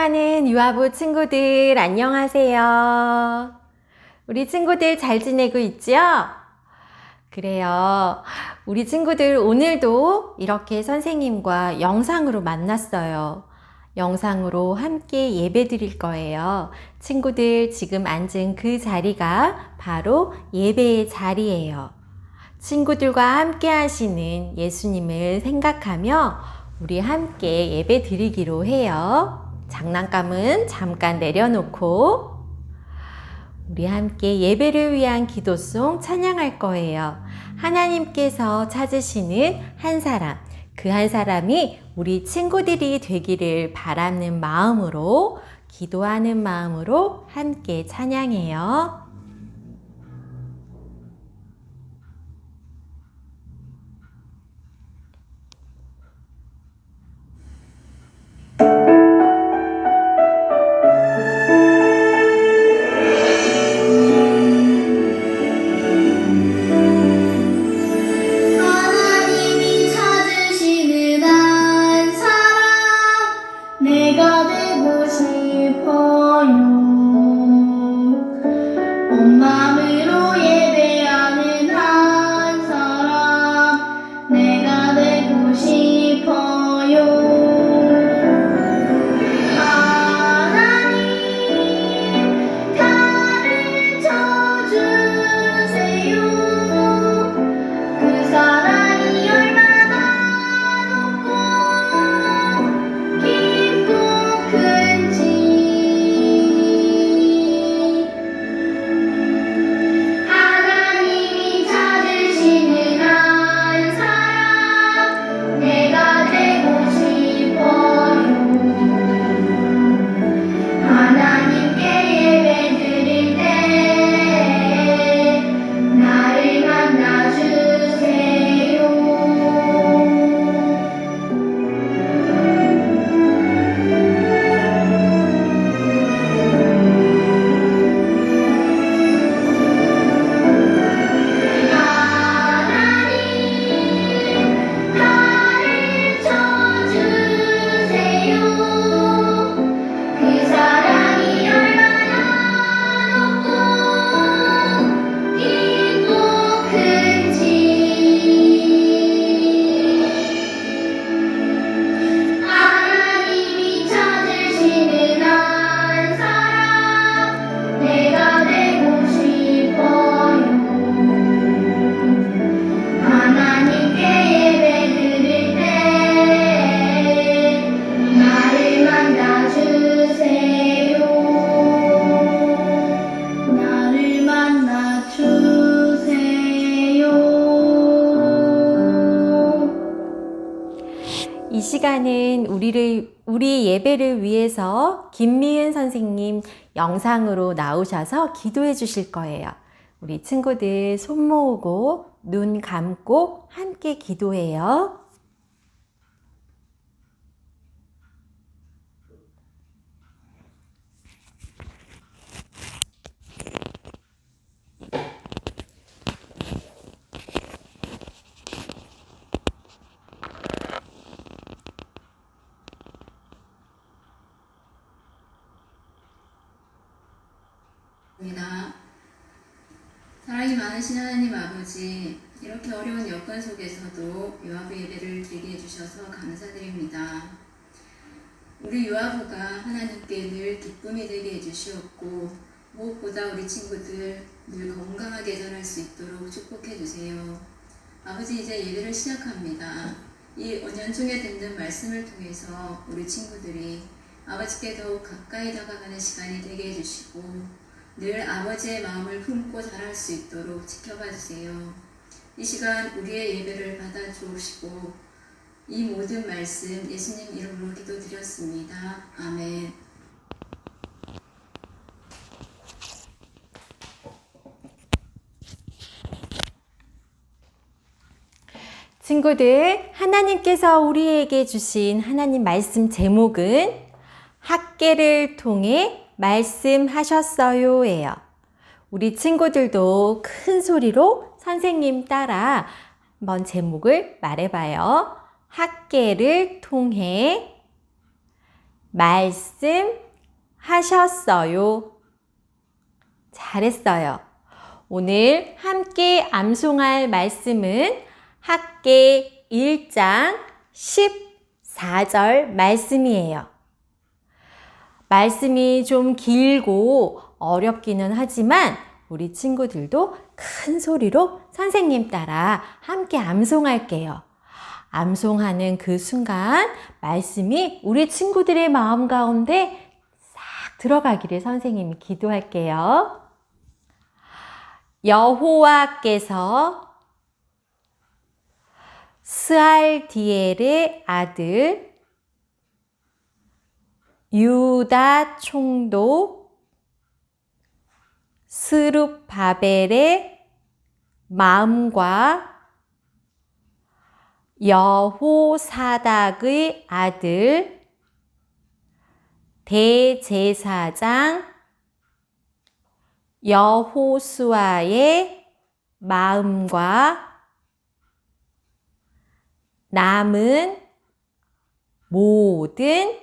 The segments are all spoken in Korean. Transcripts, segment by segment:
사랑하는 유아부 친구들 안녕하세요. 우리 친구들 잘 지내고 있죠? 그래요. 우리 친구들 오늘도 이렇게 선생님과 영상으로 만났어요. 영상으로 함께 예배 드릴 거예요. 친구들 지금 앉은 그 자리가 바로 예배의 자리예요. 친구들과 함께 하시는 예수님을 생각하며 우리 함께 예배 드리기로 해요. 장난감은 잠깐 내려놓고 우리 함께 예배를 위한 기도송 찬양할 거예요. 하나님께서 찾으시는 한 사람, 그 한 사람이 우리 친구들이 되기를 바라는 마음으로, 기도하는 마음으로 함께 찬양해요. 이 시간은 우리 예배를 위해서 김미은 선생님 영상으로 나오셔서 기도해 주실 거예요. 우리 친구들 손 모으고 눈 감고 함께 기도해요. 사랑이 많으신 하나님 아버지, 이렇게 어려운 여건 속에서도 유아부 예배를 드리게 해주셔서 감사드립니다. 우리 유아부가 하나님께 늘 기쁨이 되게 해주시었고 무엇보다 우리 친구들 늘 건강하게 자랄 수 있도록 축복해 주세요. 아버지, 이제 예배를 시작합니다. 이 은연중에 듣는 말씀을 통해서 우리 친구들이 아버지께 더욱 가까이 다가가는 시간이 되게 해주시고 늘 아버지의 마음을 품고 자랄 수 있도록 지켜봐 주세요. 이 시간 우리의 예배를 받아 주옵시고 이 모든 말씀 예수님 이름으로 기도드렸습니다. 아멘. 친구들, 하나님께서 우리에게 주신 하나님 말씀 제목은 학계를 통해 말씀하셨어요 예요. 우리 친구들도 큰 소리로 선생님 따라 한번 제목을 말해봐요. 학계를 통해 말씀하셨어요. 잘했어요. 오늘 함께 암송할 말씀은 학계 1장 14절 말씀이에요. 말씀이 좀 길고 어렵기는 하지만 우리 친구들도 큰 소리로 선생님 따라 함께 암송할게요. 암송하는 그 순간 말씀이 우리 친구들의 마음 가운데 싹 들어가기를 선생님이 기도할게요. 여호와께서 스알디엘의 아들 유다 총독 스룹바벨의 마음과 여호사닥의 아들 대제사장 여호수아의 마음과 남은 모든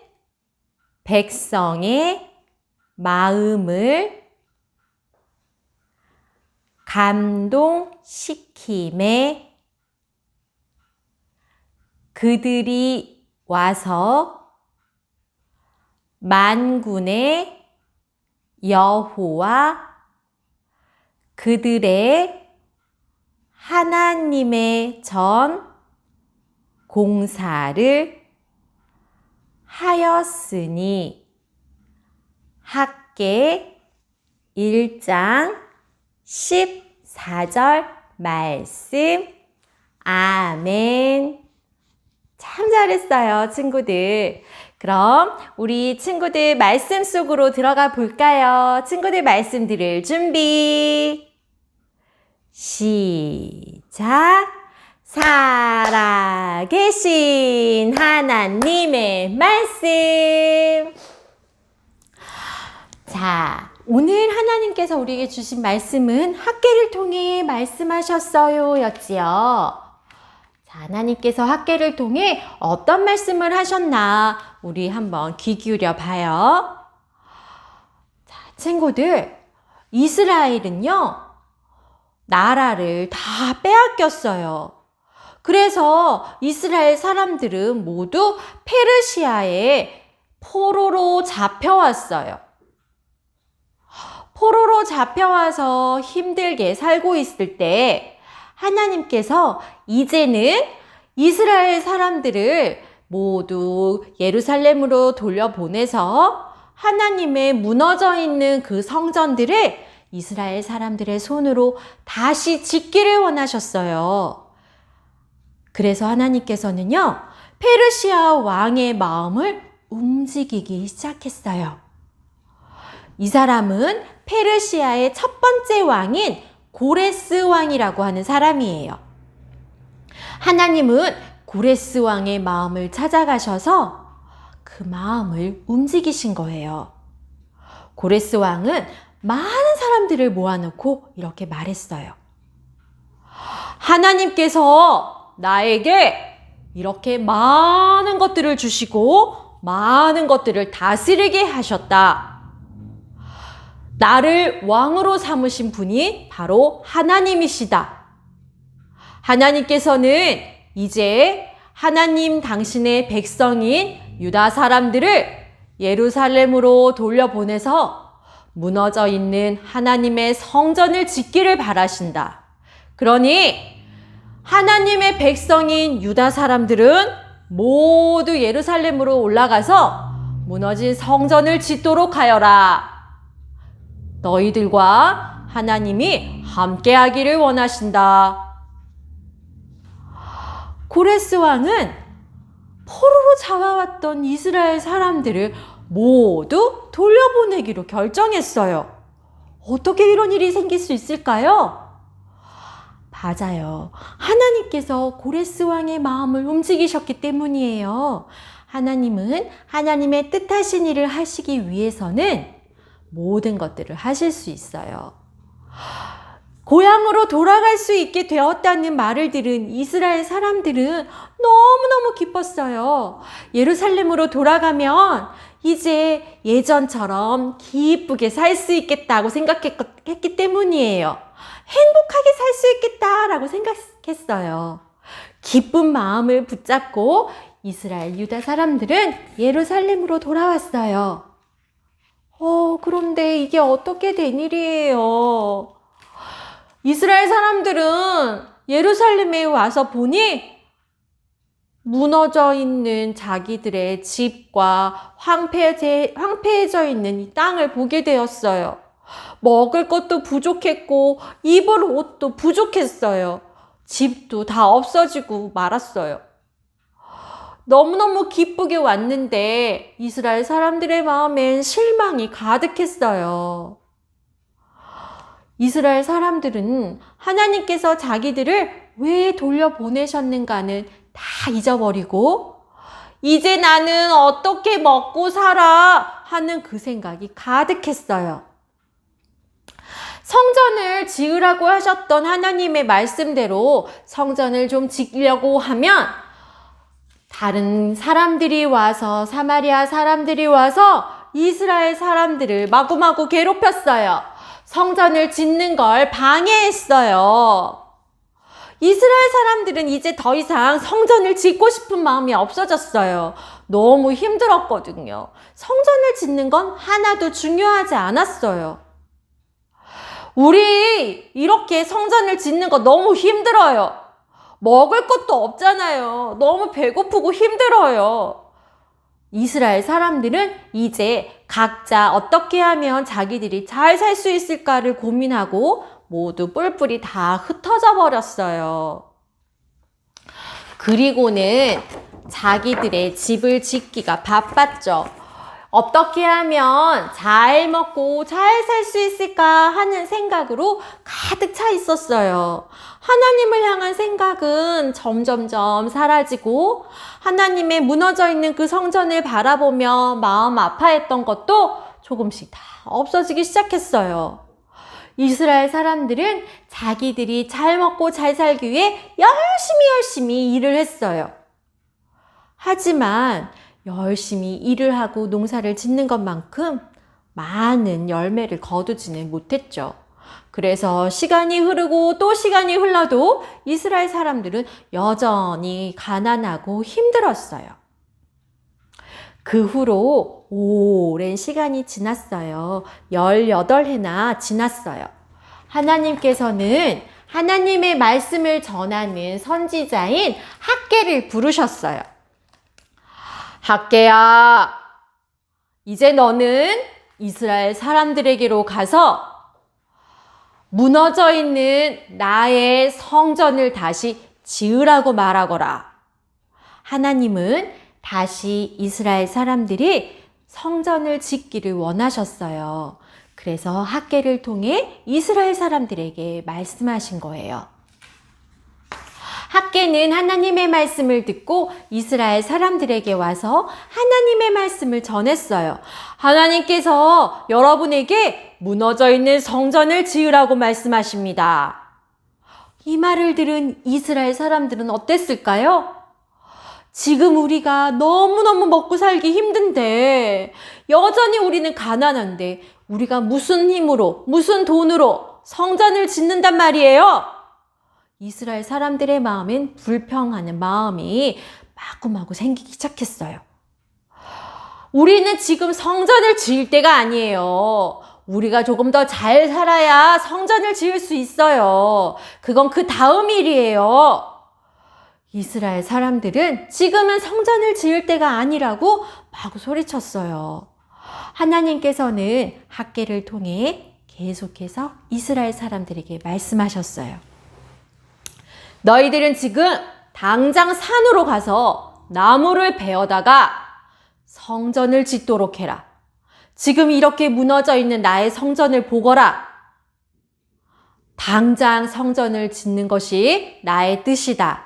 백성의 마음을 감동시킴에 그들이 와서 만군의 여호와 그들의 하나님의 전 공사를 하였으니 학계 1장 14절 말씀. 아멘. 참 잘했어요, 친구들. 그럼 우리 친구들 말씀 속으로 들어가 볼까요? 친구들 말씀 들을 준비. 시작. 살아계신 하나님의 말씀. 자, 오늘 하나님께서 우리에게 주신 말씀은 학계를 통해 말씀하셨어요 였지요. 자, 하나님께서 학계를 통해 어떤 말씀을 하셨나 우리 한번 귀 기울여 봐요. 자, 친구들, 이스라엘은요, 나라를 다 빼앗겼어요. 그래서 이스라엘 사람들은 모두 페르시아의 포로로 잡혀왔어요. 포로로 잡혀와서 힘들게 살고 있을 때 하나님께서 이제는 이스라엘 사람들을 모두 예루살렘으로 돌려보내서 하나님의 무너져 있는 그 성전들을 이스라엘 사람들의 손으로 다시 짓기를 원하셨어요. 그래서 하나님께서는요, 페르시아 왕의 마음을 움직이기 시작했어요. 이 사람은 페르시아의 첫 번째 왕인 고레스 왕이라고 하는 사람이에요. 하나님은 고레스 왕의 마음을 찾아가셔서 그 마음을 움직이신 거예요. 고레스 왕은 많은 사람들을 모아놓고 이렇게 말했어요. 하나님께서 나에게 이렇게 많은 것들을 주시고 많은 것들을 다스리게 하셨다. 나를 왕으로 삼으신 분이 바로 하나님이시다. 하나님께서는 이제 하나님 당신의 백성인 유다 사람들을 예루살렘으로 돌려보내서 무너져 있는 하나님의 성전을 짓기를 바라신다. 그러니 하나님의 백성인 유다 사람들은 모두 예루살렘으로 올라가서 무너진 성전을 짓도록 하여라. 너희들과 하나님이 함께하기를 원하신다. 고레스 왕은 포로로 잡아왔던 이스라엘 사람들을 모두 돌려보내기로 결정했어요. 어떻게 이런 일이 생길 수 있을까요? 맞아요. 하나님께서 고레스 왕의 마음을 움직이셨기 때문이에요. 하나님은 하나님의 뜻하신 일을 하시기 위해서는 모든 것들을 하실 수 있어요. 고향으로 돌아갈 수 있게 되었다는 말을 들은 이스라엘 사람들은 너무너무 기뻤어요. 예루살렘으로 돌아가면 이제 예전처럼 기쁘게 살 수 있겠다고 생각했기 때문이에요. 행복하게 살 수 있겠다라고 생각했어요. 기쁜 마음을 붙잡고 이스라엘 유다 사람들은 예루살렘으로 돌아왔어요. 그런데 이게 어떻게 된 일이에요? 이스라엘 사람들은 예루살렘에 와서 보니 무너져 있는 자기들의 집과 황폐해져 있는 이 땅을 보게 되었어요. 먹을 것도 부족했고 입을 옷도 부족했어요. 집도 다 없어지고 말았어요. 너무너무 기쁘게 왔는데 이스라엘 사람들의 마음엔 실망이 가득했어요. 이스라엘 사람들은 하나님께서 자기들을 왜 돌려보내셨는가는 다 잊어버리고 이제 나는 어떻게 먹고 살아 하는 그 생각이 가득했어요. 성전을 지으라고 하셨던 하나님의 말씀대로 성전을 좀 지으려고 하면 다른 사람들이 와서 사마리아 사람들이 와서 이스라엘 사람들을 마구마구 괴롭혔어요. 성전을 짓는 걸 방해했어요. 이스라엘 사람들은 이제 더 이상 성전을 짓고 싶은 마음이 없어졌어요. 너무 힘들었거든요. 성전을 짓는 건 하나도 중요하지 않았어요. 우리 이렇게 성전을 짓는 거 너무 힘들어요. 먹을 것도 없잖아요. 너무 배고프고 힘들어요. 이스라엘 사람들은 이제 각자 어떻게 하면 자기들이 잘 살 수 있을까를 고민하고 모두 뿔뿔이 다 흩어져 버렸어요. 그리고는 자기들의 집을 짓기가 바빴죠. 어떻게 하면 잘 먹고 잘 살 수 있을까 하는 생각으로 가득 차 있었어요. 하나님을 향한 생각은 점점점 사라지고 하나님의 무너져 있는 그 성전을 바라보며 마음 아파했던 것도 조금씩 다 없어지기 시작했어요. 이스라엘 사람들은 자기들이 잘 먹고 잘 살기 위해 열심히 일을 했어요. 하지만 열심히 일을 하고 농사를 짓는 것만큼 많은 열매를 거두지는 못했죠. 그래서 시간이 흐르고 또 시간이 흘러도 이스라엘 사람들은 여전히 가난하고 힘들었어요. 그 후로 오랜 시간이 지났어요. 18해나 지났어요. 하나님께서는 하나님의 말씀을 전하는 선지자인 학개를 부르셨어요. 학개야, 이제 너는 이스라엘 사람들에게로 가서 무너져 있는 나의 성전을 다시 지으라고 말하거라. 하나님은 다시 이스라엘 사람들이 성전을 짓기를 원하셨어요. 그래서 학개를 통해 이스라엘 사람들에게 말씀하신 거예요. 학개는 하나님의 말씀을 듣고 이스라엘 사람들에게 와서 하나님의 말씀을 전했어요. 하나님께서 여러분에게 무너져 있는 성전을 지으라고 말씀하십니다. 이 말을 들은 이스라엘 사람들은 어땠을까요? 지금 우리가 너무너무 먹고 살기 힘든데, 여전히 우리는 가난한데, 우리가 무슨 힘으로, 무슨 돈으로 성전을 짓는단 말이에요? 이스라엘 사람들의 마음엔 불평하는 마음이 마구마구 생기기 시작했어요. 우리는 지금 성전을 지을 때가 아니에요. 우리가 조금 더 잘 살아야 성전을 지을 수 있어요. 그건 그 다음 일이에요. 이스라엘 사람들은 지금은 성전을 지을 때가 아니라고 마구 소리쳤어요. 하나님께서는 학개를 통해 계속해서 이스라엘 사람들에게 말씀하셨어요. 너희들은 지금 당장 산으로 가서 나무를 베어다가 성전을 짓도록 해라. 지금 이렇게 무너져 있는 나의 성전을 보거라. 당장 성전을 짓는 것이 나의 뜻이다.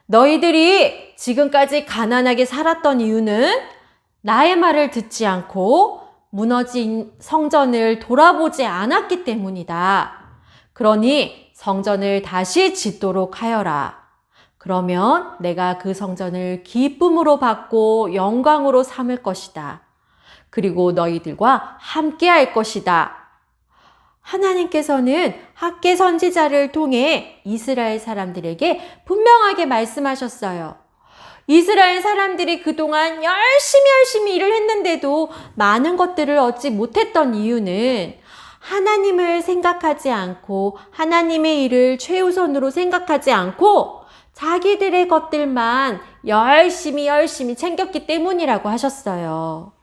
너희들이 지금까지 가난하게 살았던 이유는 나의 말을 듣지 않고 무너진 성전을 돌아보지 않았기 때문이다. 그러니 성전을 다시 짓도록 하여라. 그러면 내가 그 성전을 기쁨으로 받고 영광으로 삼을 것이다. 그리고 너희들과 함께 할 것이다. 하나님께서는 학개 선지자를 통해 이스라엘 사람들에게 분명하게 말씀하셨어요. 이스라엘 사람들이 그동안 열심히 일을 했는데도 많은 것들을 얻지 못했던 이유는 하나님을 생각하지 않고 하나님의 일을 최우선으로 생각하지 않고 자기들의 것들만 열심히 챙겼기 때문이라고 하셨어요.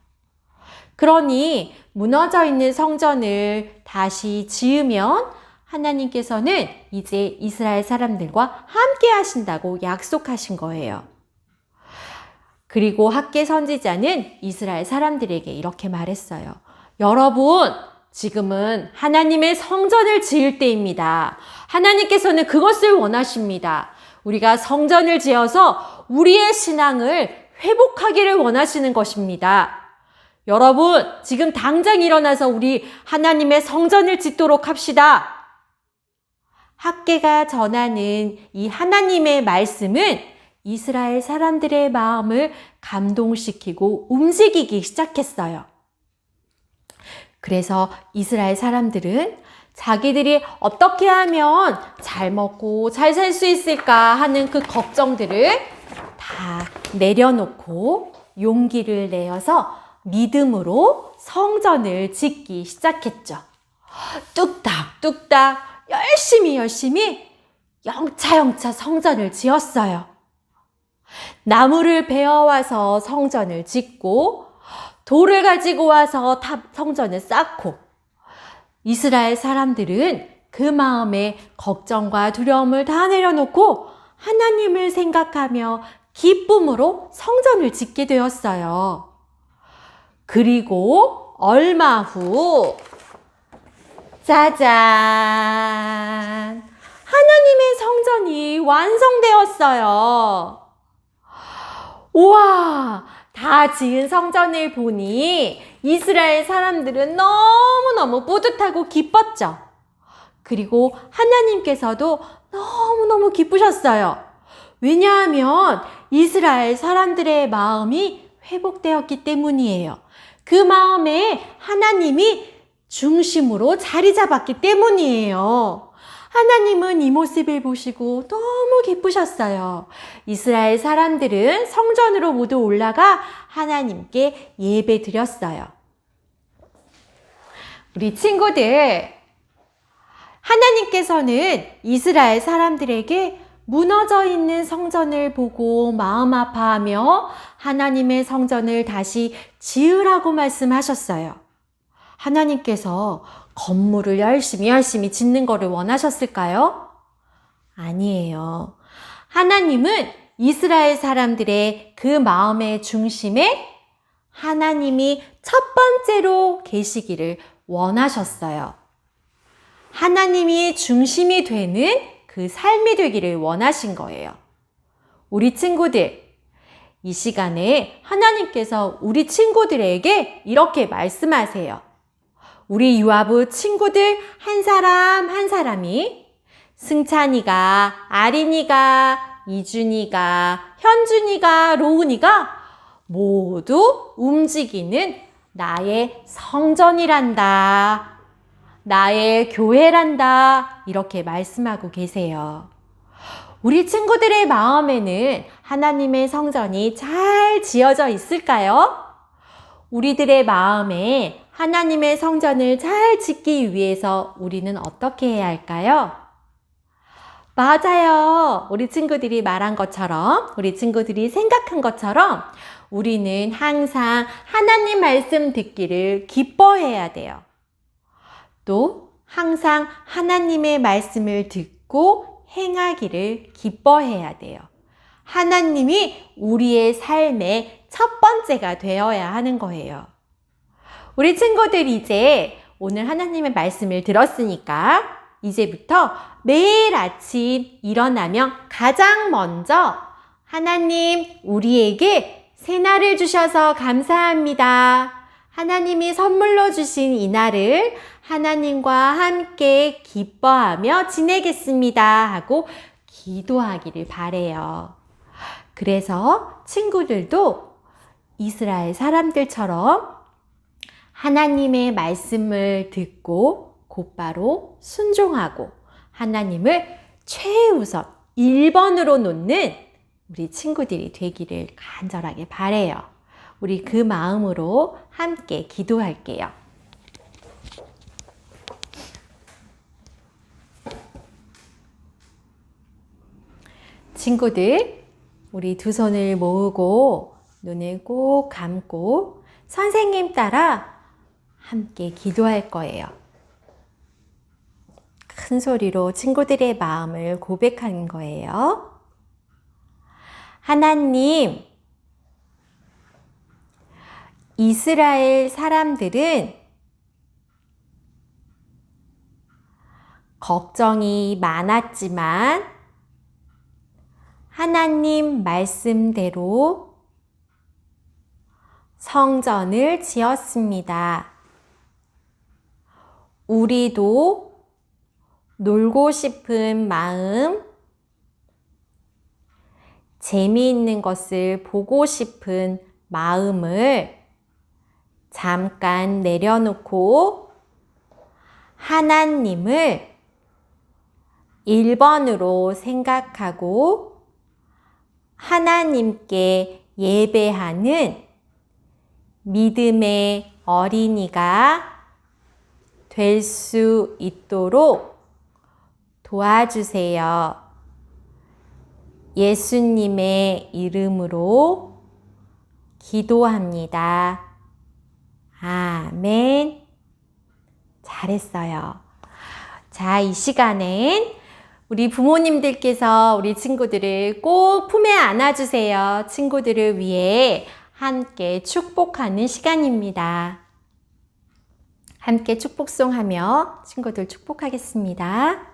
그러니 무너져 있는 성전을 다시 지으면 하나님께서는 이제 이스라엘 사람들과 함께 하신다고 약속하신 거예요. 그리고 학개 선지자는 이스라엘 사람들에게 이렇게 말했어요. 여러분, 지금은 하나님의 성전을 지을 때입니다. 하나님께서는 그것을 원하십니다. 우리가 성전을 지어서 우리의 신앙을 회복하기를 원하시는 것입니다. 여러분, 지금 당장 일어나서 우리 하나님의 성전을 짓도록 합시다. 학개가 전하는 이 하나님의 말씀은 이스라엘 사람들의 마음을 감동시키고 움직이기 시작했어요. 그래서 이스라엘 사람들은 자기들이 어떻게 하면 잘 먹고 잘 살 수 있을까 하는 그 걱정들을 다 내려놓고 용기를 내어서 믿음으로 성전을 짓기 시작했죠. 뚝딱 열심히 영차 성전을 지었어요. 나무를 베어와서 성전을 짓고 돌을 가지고 와서 성전을 쌓고 이스라엘 사람들은 그 마음에 걱정과 두려움을 다 내려놓고 하나님을 생각하며 기쁨으로 성전을 짓게 되었어요. 그리고 얼마 후 짜잔! 하나님의 성전이 완성되었어요. 우와! 다 지은 성전을 보니 이스라엘 사람들은 너무너무 뿌듯하고 기뻤죠. 그리고 하나님께서도 너무너무 기쁘셨어요. 왜냐하면 이스라엘 사람들의 마음이 회복되었기 때문이에요. 그 마음에 하나님이 중심으로 자리 잡았기 때문이에요. 하나님은 이 모습을 보시고 너무 기쁘셨어요. 이스라엘 사람들은 성전으로 모두 올라가 하나님께 예배 드렸어요. 우리 친구들, 하나님께서는 이스라엘 사람들에게 무너져 있는 성전을 보고 마음 아파하며 하나님의 성전을 다시 지으라고 말씀하셨어요. 하나님께서 건물을 열심히 짓는 것을 원하셨을까요? 아니에요. 하나님은 이스라엘 사람들의 그 마음의 중심에 하나님이 첫 번째로 계시기를 원하셨어요. 하나님이 중심이 되는 그 삶이 되기를 원하신 거예요. 우리 친구들, 이 시간에 하나님께서 우리 친구들에게 이렇게 말씀하세요. 우리 유아부 친구들 한 사람 한 사람이 승찬이가, 아린이가, 이준이가, 현준이가, 로운이가 모두 움직이는 나의 성전이란다. 나의 교회란다. 이렇게 말씀하고 계세요. 우리 친구들의 마음에는 하나님의 성전이 잘 지어져 있을까요? 우리들의 마음에 하나님의 성전을 잘 짓기 위해서 우리는 어떻게 해야 할까요? 맞아요. 우리 친구들이 말한 것처럼, 우리 친구들이 생각한 것처럼 우리는 항상 하나님 말씀 듣기를 기뻐해야 돼요. 또 항상 하나님의 말씀을 듣고 행하기를 기뻐해야 돼요. 하나님이 우리의 삶의 첫 번째가 되어야 하는 거예요. 우리 친구들 이제 오늘 하나님의 말씀을 들었으니까 이제부터 매일 아침 일어나면 가장 먼저 하나님 우리에게 새날을 주셔서 감사합니다. 하나님이 선물로 주신 이 날을 하나님과 함께 기뻐하며 지내겠습니다 하고 기도하기를 바래요. 그래서 친구들도 이스라엘 사람들처럼 하나님의 말씀을 듣고 곧바로 순종하고 하나님을 최우선 1번으로 놓는 우리 친구들이 되기를 간절하게 바라요. 우리 그 마음으로 함께 기도할게요. 친구들, 우리 두 손을 모으고 눈을 꼭 감고 선생님 따라 함께 기도할 거예요. 큰 소리로 친구들의 마음을 고백하는 거예요. 하나님, 이스라엘 사람들은 걱정이 많았지만 하나님 말씀대로 성전을 지었습니다. 우리도 놀고 싶은 마음, 재미있는 것을 보고 싶은 마음을 잠깐 내려놓고 하나님을 1번으로 생각하고 하나님께 예배하는 믿음의 어린이가 될 수 있도록 도와주세요. 예수님의 이름으로 기도합니다. 아멘. 잘했어요. 자, 이 시간엔 우리 부모님들께서 우리 친구들을 꼭 품에 안아주세요. 친구들을 위해 함께 축복하는 시간입니다. 함께 축복송하며 친구들 축복하겠습니다.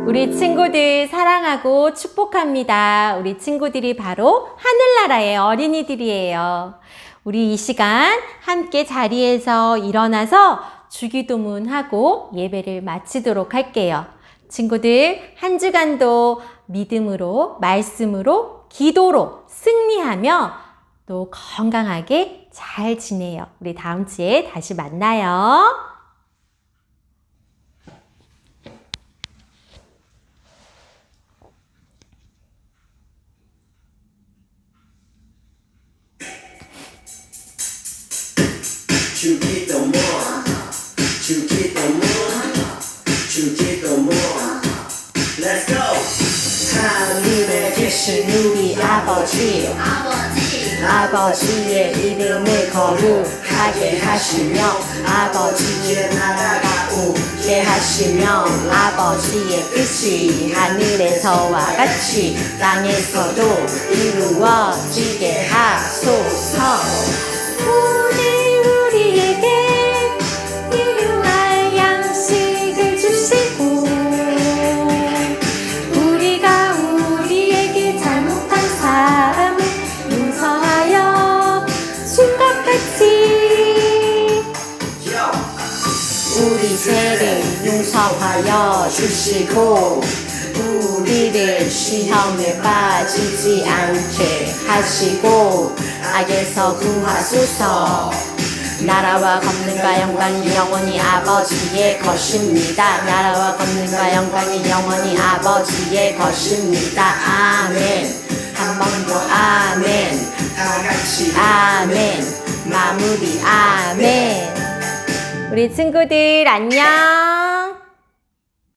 우리 친구들 사랑하고 축복합니다. 우리 친구들이 바로 하늘나라의 어린이들이에요. 우리 이 시간 함께 자리에서 일어나서 주기도문하고 예배를 마치도록 할게요. 친구들 한 주간도 믿음으로, 말씀으로, 기도로 승리하며 또 건강하게 잘 지내요. 우리 다음 주에 다시 만나요. 주기도문 주기도문 주기도문 Let's go 하늘에 계신 우리 아버지 아버지의 이름을 거룩하게 하시며 아버지의 나라가 오게 하시며 아버지의 뜻이 하늘에서와 같이 땅에서도 이루어지게 하소서. 우리에게 일용할 양식을 주시고 우리가 우리에게 잘못한 사람을 용서하여 준 것 같이 우리 죄를 용서하여 주시고 우리를 시험에 빠지지 않게 하시고 악에서 구하소서. 나라와 권능과 영광이 영원히 아버지의 것입니다. 나라와 권능과 영광이 영원히 아버지의 것입니다. 아멘. 한 번 더 아멘. 다 같이 아멘. 마무리 아멘. 우리 친구들 안녕.